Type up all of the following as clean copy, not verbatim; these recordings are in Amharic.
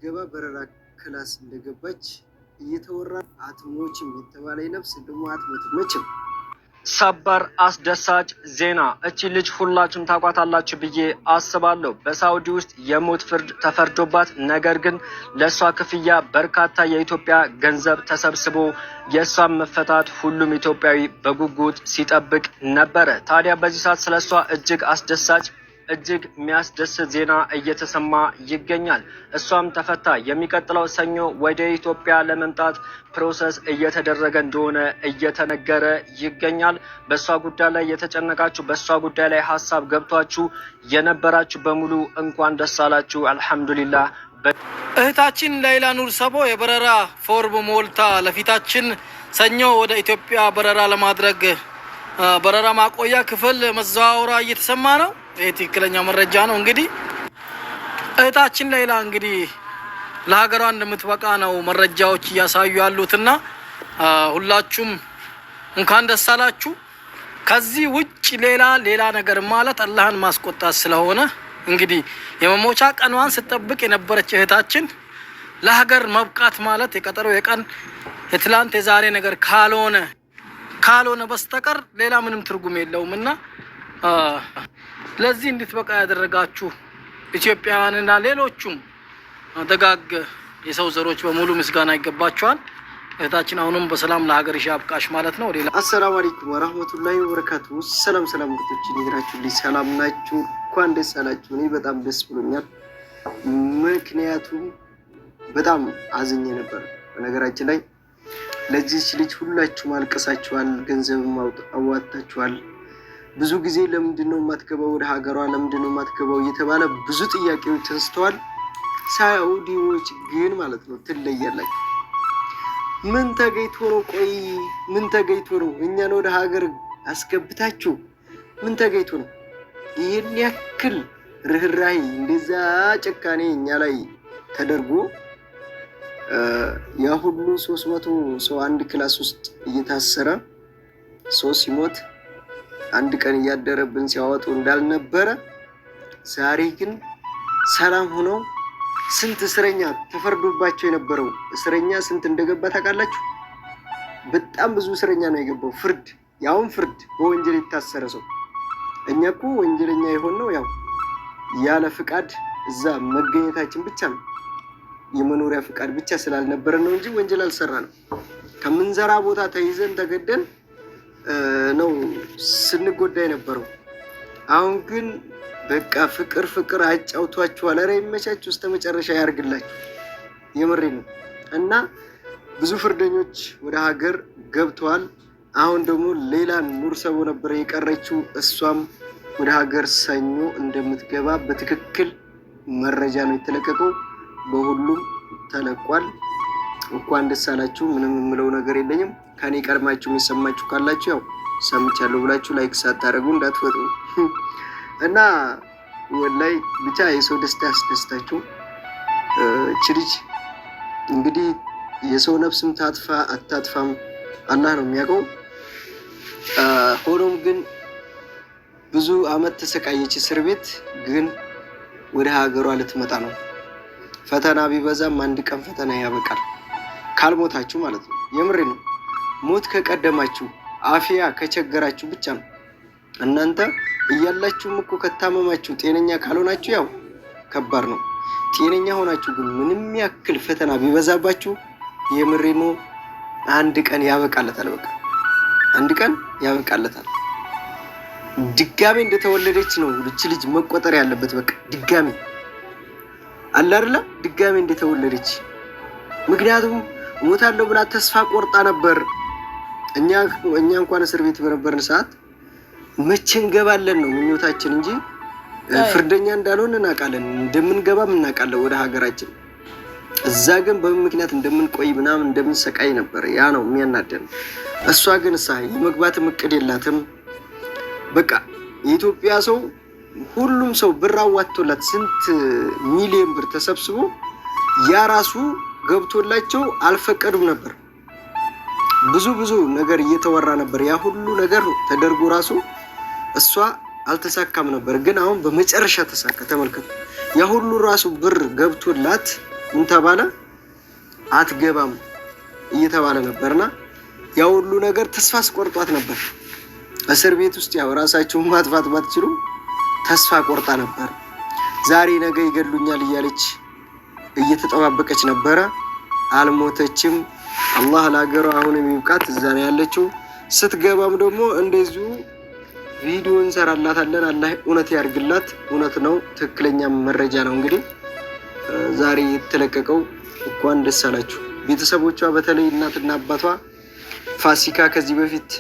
ልትገባ በረራ ክላስ እንደገባች እየተወራ አትሞችም የተባለ ነፍስ ደግሞ አትሞትም። ሰበር አስደሳች ዜና! እቺ ልጅ ሁላችሁም ታውቋታላችሁ ብዬ አስባለሁ። በሳውዲ ውስጥ የሞት ፍርድ ተፈርዶባት፣ ነገር ግን ለእሷ ክፍያ በርካታ የኢትዮጵያ ገንዘብ ተሰብስቦ የእሷን መፈታት ሁሉም ኢትዮጵያዊ በጉጉት ሲጠብቅ ነበረ። ታዲያ በዚህ ሰዓት ስለ እሷ እጅግ አስደሳች እጅግ የሚያስደስት ዜና እየተሰማ ይገኛል። እሷም ተፈታ። የሚቀጥለው ሰኞ ወደ ኢትዮጵያ ለመምጣት ፕሮሰስ እየተደረገ እንደሆነ እየተነገረ ይገኛል። በእሷ ጉዳይ ላይ የተጨነቃችሁ፣ በእሷ ጉዳይ ላይ ሀሳብ ገብቷችሁ የነበራችሁ በሙሉ እንኳን ደስ አላችሁ። አልሐምዱሊላህ። እህታችን ላይላ ኑር ሰቦ የበረራ ፎርም ሞልታ ለፊታችን ሰኞ ወደ ኢትዮጵያ በረራ ለማድረግ በረራ ማቆያ ክፍል መዘዋወሯ እየተሰማ ነው። ይህ ትክክለኛ መረጃ ነው። እንግዲህ እህታችን ላይላ እንግዲህ ለሀገሯ እንደምትበቃ ነው መረጃዎች እያሳዩ ያሉትና ሁላችሁም እንኳን ደስ አላችሁ። ከዚህ ውጭ ሌላ ነገር ማለት አላህን ማስቆጣት ስለሆነ እንግዲህ የመሞቻ ቀኗን ስትጠብቅ የነበረች እህታችን ለሀገር መብቃት ማለት የቀጠሮ የቀን የትላንት የዛሬ ነገር ካልሆነ በስተቀር ሌላ ምንም ትርጉም የለውምና ለዚህ እንድትበቃ ያደረጋችሁ ኢትዮጵያውያንና ሌሎቹም ደጋግ የሰው ዘሮች በሙሉ ምስጋና ይገባቸዋል። እህታችን አሁንም በሰላም ለሀገርሽ ያብቃሽ ማለት ነው። አሰላሙ አለይኩም ወራህመቱላሂ ወበረካቱ። ሰላም ወጥቶች ይግራችሁ ሰላም ናችሁ? እንኳን ደስ አላችሁ። እኔ በጣም ደስ ብሎኛል። ምክንያቱም በጣም አዝኜ ነበር። በነገራችን ላይ ለዚህ ልጅ ሁላችሁም አልቀሳችኋል፣ ገንዘብም አዋጣችኋል። ብዙ ጊዜ ለምንድነው የማትገባው ወደ ሀገሯ ለምንድነው የማትገባው እየተባለ ብዙ ጥያቄዎች ተነስተዋል። ሳውዲዎች ግን ማለት ነው ትለያላችሁ። ምን ተገይቶ ነው? ቆይ ምን ተገይቶ ነው? እኛን ወደ ሀገር አስገብታችሁ ምን ተገይቶ ነው? ይሄን ያክል ርህራሄ እንደዛ ጭካኔ እኛ ላይ ተደርጎ ያ ሁሉ 300 ሰው አንድ ክላስ ውስጥ እየታሰረ ሰው ሲሞት አንድ ቀን እያደረብን ሲያወጡ እንዳልነበረ ዛሬ ግን ሰላም ሆኖ ስንት እስረኛ ተፈርዶባቸው የነበረው እስረኛ ስንት እንደገባ ታውቃላችሁ? በጣም ብዙ እስረኛ ነው የገባው። ያውን ፍርድ በወንጀል የታሰረ ሰው። እኛ እኮ ወንጀለኛ የሆነው ያው ያለ ፍቃድ እዛ መገኘታችን ብቻ ነው። የመኖሪያ ፍቃድ ብቻ ስላልነበረ ነው እንጂ ወንጀል አልሰራንም። ከምንዘራ ቦታ ተይዘን ተገደን ነው ስንጎዳ የነበረው። አሁን ግን በቃ ፍቅር አጫውቷችኋል። ኧረ ይመቻችሁ፣ እስከ መጨረሻ ያርግላችሁ። የምሬ ነው። እና ብዙ ፍርደኞች ወደ ሀገር ገብተዋል። አሁን ደግሞ ሌላ ኑር ሰቦ ነበር የቀረችው። እሷም ወደ ሀገር ሰኞ እንደምትገባ በትክክል መረጃ ነው የተለቀቀው። በሁሉም ተለቋል። እንኳን ደስ አላችሁ። ምንም የምለው ነገር የለኝም። ከኔ ቀድማችሁ የሚሰማችሁ ካላችሁ ያው ሰምቻለሁ ብላችሁ ላይክ ሳታደርጉ እንዳትወጡ እና ወላይ ብቻ የሰው ደስታ ያስደስታችሁ። እቺ ልጅ እንግዲህ የሰው ነፍስም ታጥፋ አታጥፋም አላህ ነው የሚያውቀው። ሆኖም ግን ብዙ አመት ተሰቃየች እስር ቤት፣ ግን ወደ ሀገሯ ልትመጣ ነው። ፈተና ቢበዛም አንድ ቀን ፈተና ያበቃል፣ ካልሞታችሁ ማለት ነው። የምሬ ነው። ሞት ከቀደማችሁ አፊያ ከቸገራችሁ ብቻ ነው። እናንተ እያላችሁም እኮ ከታመማችሁ ጤነኛ ካልሆናችሁ ያው ከባድ ነው። ጤነኛ ሆናችሁ ግን ምንም ያክል ፈተና ቢበዛባችሁ የምሬ ነው አንድ ቀን ያበቃለታል። በቃ አንድ ቀን ያበቃለታል። ድጋሜ እንደተወለደች ነው ልጅ መቆጠር ያለበት። በቃ ድጋሜ አለ አይደለ? ድጋሜ እንደተወለደች። ምክንያቱም ሞታለሁ ብላ ተስፋ ቆርጣ ነበር። እኛ እንኳን እስር ቤት በነበርን ሰዓት መቼ እንገባለን ነው ምኞታችን እንጂ ፍርደኛ እንዳልሆነ እናውቃለን። እንደምንገባም እናውቃለን ወደ ሀገራችን። እዛ ግን በምን ምክንያት እንደምንቆይ ምናምን እንደምንሰቃይ ነበር። ያ ነው የሚያናደን። እሷ ግን የመግባት እቅድ የላትም። በቃ የኢትዮጵያ ሰው ሁሉም ሰው ብር አዋጥቶላት ስንት ሚሊዮን ብር ተሰብስቦ ያ ራሱ ገብቶላቸው አልፈቀዱም ነበር። ብዙ ነገር እየተወራ ነበር። ያ ሁሉ ነገር ተደርጎ ራሱ እሷ አልተሳካም ነበር። ግን አሁን በመጨረሻ ተሳካ። ተመልከቱ። ያ ሁሉ ራሱ ብር ገብቶላት ምን ተባለ? አትገባም እየተባለ ነበርና ያው ሁሉ ነገር ተስፋ አስቆርጧት ነበር። እስር ቤት ውስጥ ያው ራሳቸውን ማጥፋት ባትችሉ ተስፋ ቆርጣ ነበር። ዛሬ ነገ ይገሉኛል እያለች እየተጠባበቀች ነበረ። አልሞተችም። አላህ ለሀገሯ አሁን የሚብቃት እዛ ነው ያለችው። ስትገባም ደግሞ እንደዚሁ ቪዲዮ እንሰራላታለን። አላህ እውነት ያርግላት። እውነት ነው፣ ትክክለኛ መረጃ ነው። እንግዲህ ዛሬ የተለቀቀው እንኳን ደስ አላችሁ ቤተሰቦቿ፣ በተለይ እናትና አባቷ ፋሲካ ከዚህ በፊት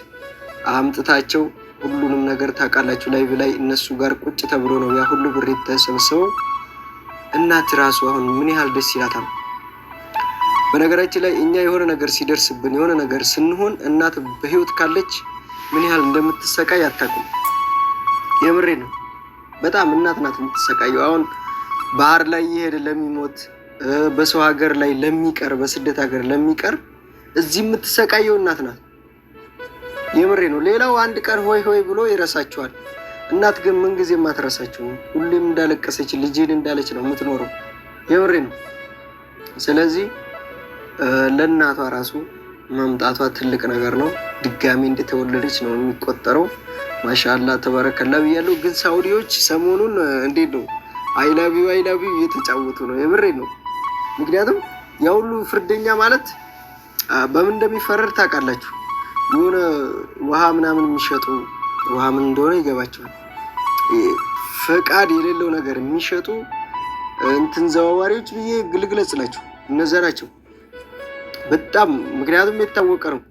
አምጥታቸው ሁሉንም ነገር ታውቃላችሁ። ላይቭ ላይ እነሱ ጋር ቁጭ ተብሎ ነው ያ ሁሉ ብር የተሰበሰበው። እናት ራሱ አሁን ምን ያህል ደስ ይላታል። በነገራችን ላይ እኛ የሆነ ነገር ሲደርስብን የሆነ ነገር ስንሆን እናት በህይወት ካለች ምን ያህል እንደምትሰቃይ አታውቁም። የምሬ ነው። በጣም እናት ናት የምትሰቃየው። አሁን ባህር ላይ እየሄደ ለሚሞት በሰው ሀገር ላይ ለሚቀር በስደት ሀገር ለሚቀር እዚህ የምትሰቃየው እናት ናት። የምሬ ነው። ሌላው አንድ ቀን ሆይ ሆይ ብሎ ይረሳቸዋል። እናት ግን ምንጊዜም አትረሳቸውም። ሁሌም እንዳለቀሰች ልጄን እንዳለች ነው የምትኖረው። የምሬ ነው። ስለዚህ ለእናቷ ራሱ መምጣቷ ትልቅ ነገር ነው። ድጋሚ እንደተወለደች ነው የሚቆጠረው። ማሻአላ ተባረከላ ብያለሁ። ግን ሳውዲዎች ሰሞኑን እንዴት ነው አይላቢው እየተጫወቱ ነው። የምሬ ነው። ምክንያቱም ያሁሉ ፍርደኛ ማለት በምን እንደሚፈረድ ታውቃላችሁ። የሆነ ውሃ ምናምን የሚሸጡ ውሃ ምን እንደሆነ ይገባቸዋል። ፈቃድ የሌለው ነገር የሚሸጡ እንትን ዘዋዋሪዎች ብዬ ግልግለጽላችሁ እነዛ ናቸው በጣም። ምክንያቱም የታወቀ ነው።